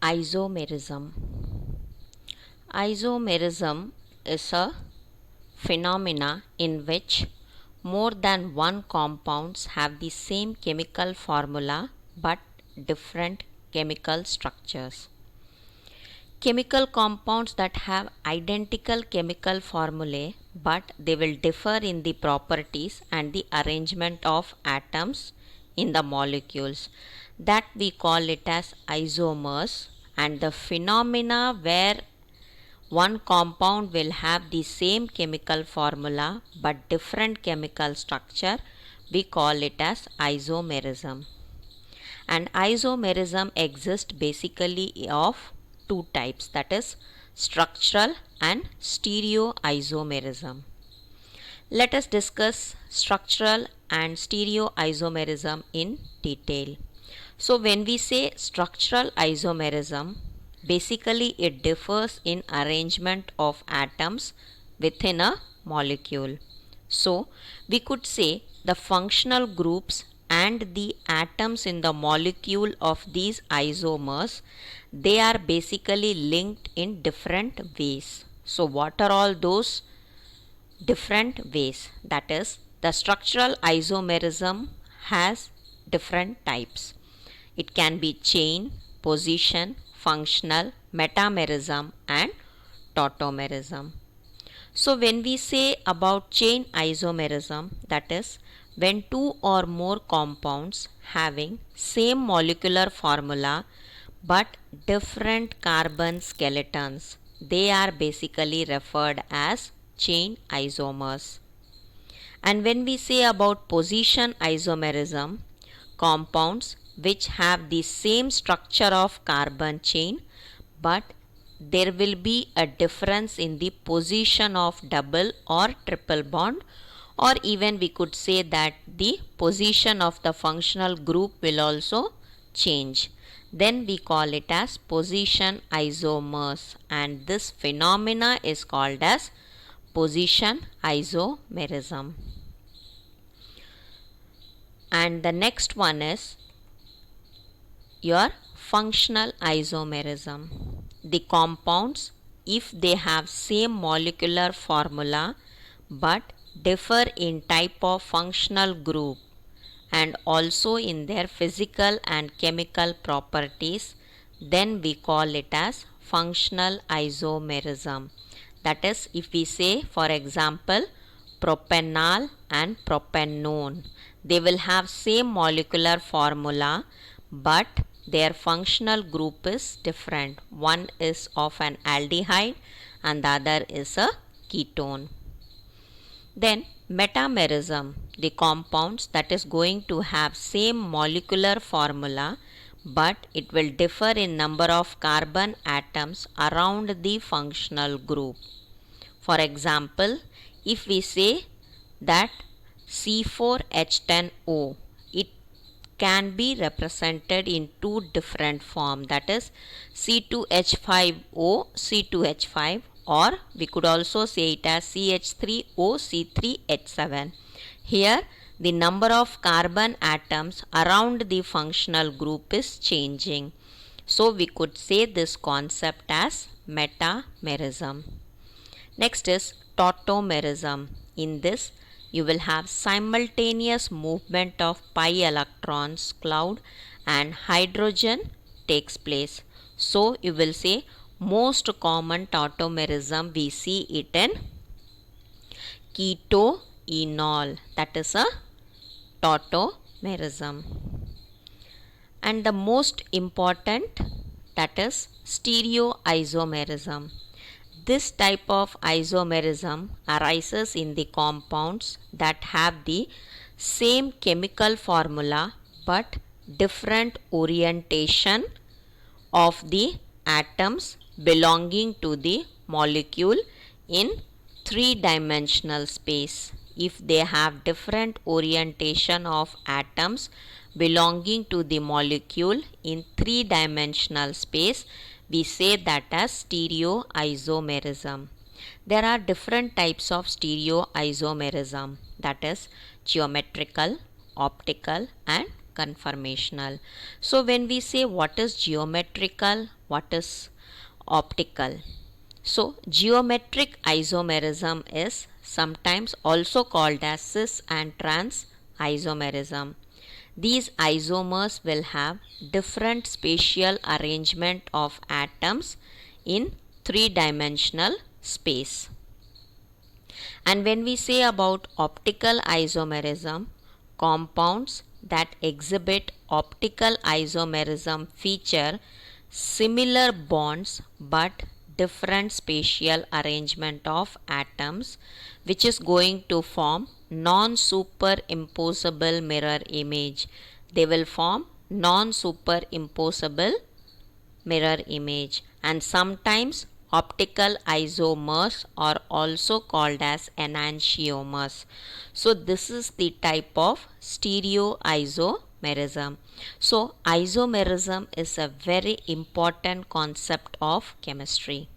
Isomerism. Isomerism is a phenomena in which more than one compounds have the same chemical formula but different chemical structures. Chemical compounds that have identical chemical formulae but they will differ in the properties and the arrangement of atoms in the molecules, that we call it as isomers. And the phenomena where one compound will have the same chemical formula but different chemical structure, we call it as isomerism. And isomerism exists basically of two types, that is structural and stereoisomerism. Let us discuss structural and stereoisomerism in detail. So when we say structural isomerism, basically it differs in arrangement of atoms within a molecule. So we could say the functional groups and the atoms in the molecule of these isomers, they are basically linked in different ways. So what are all those different ways? That is, the structural isomerism has different types. It can be chain, position, functional, metamerism and tautomerism. So when we say about chain isomerism, that is when two or more compounds having same molecular formula but different carbon skeletons, they are basically referred as chain isomers. And when we say about position isomerism, compounds which have the same structure of carbon chain but there will be a difference in the position of double or triple bond, or even we could say that the position of the functional group will also change, then we call it as position isomers, and this phenomena is called as position isomerism. And the next one is your functional isomerism. The compounds, if they have same molecular formula but differ in type of functional group and also in their physical and chemical properties, then we call it as functional isomerism. That is, if we say for example propanol and propanone, they will have same molecular formula but their functional group is different. One is of an aldehyde and the other is a ketone. Then metamerism, the compounds that is going to have same molecular formula but it will differ in number of carbon atoms around the functional group. For example, if we say that C4H10O, it can be represented in two different forms, that is C2H5O, C2H5, or we could also say it as CH3O, C3H7. Here the number of carbon atoms around the functional group is changing. So we could say this concept as metamerism. Next is tautomerism. In this you will have simultaneous movement of pi electrons cloud and hydrogen takes place. So you will say most common tautomerism we see it in ketoenol, that is a tautomerism. And the most important, that is stereoisomerism. This type of isomerism arises in the compounds that have the same chemical formula but different orientation of the atoms belonging to the molecule in three-dimensional space. If they have different orientation of atoms belonging to the molecule in three-dimensional space, we say that as stereoisomerism. There are different types of stereoisomerism, that is geometrical, optical and conformational. So when we say what is geometrical, what is optical. So, geometric isomerism is sometimes also called as cis and trans isomerism. These isomers will have different spatial arrangement of atoms in three-dimensional space. And when we say about optical isomerism, compounds that exhibit optical isomerism feature similar bonds but different spatial arrangement of atoms, which is going to form non-superimposable mirror image. They will form non-superimposable mirror image, and sometimes optical isomers are also called as enantiomers. So this is the type of stereoisomerism. So isomerism is a very important concept of chemistry.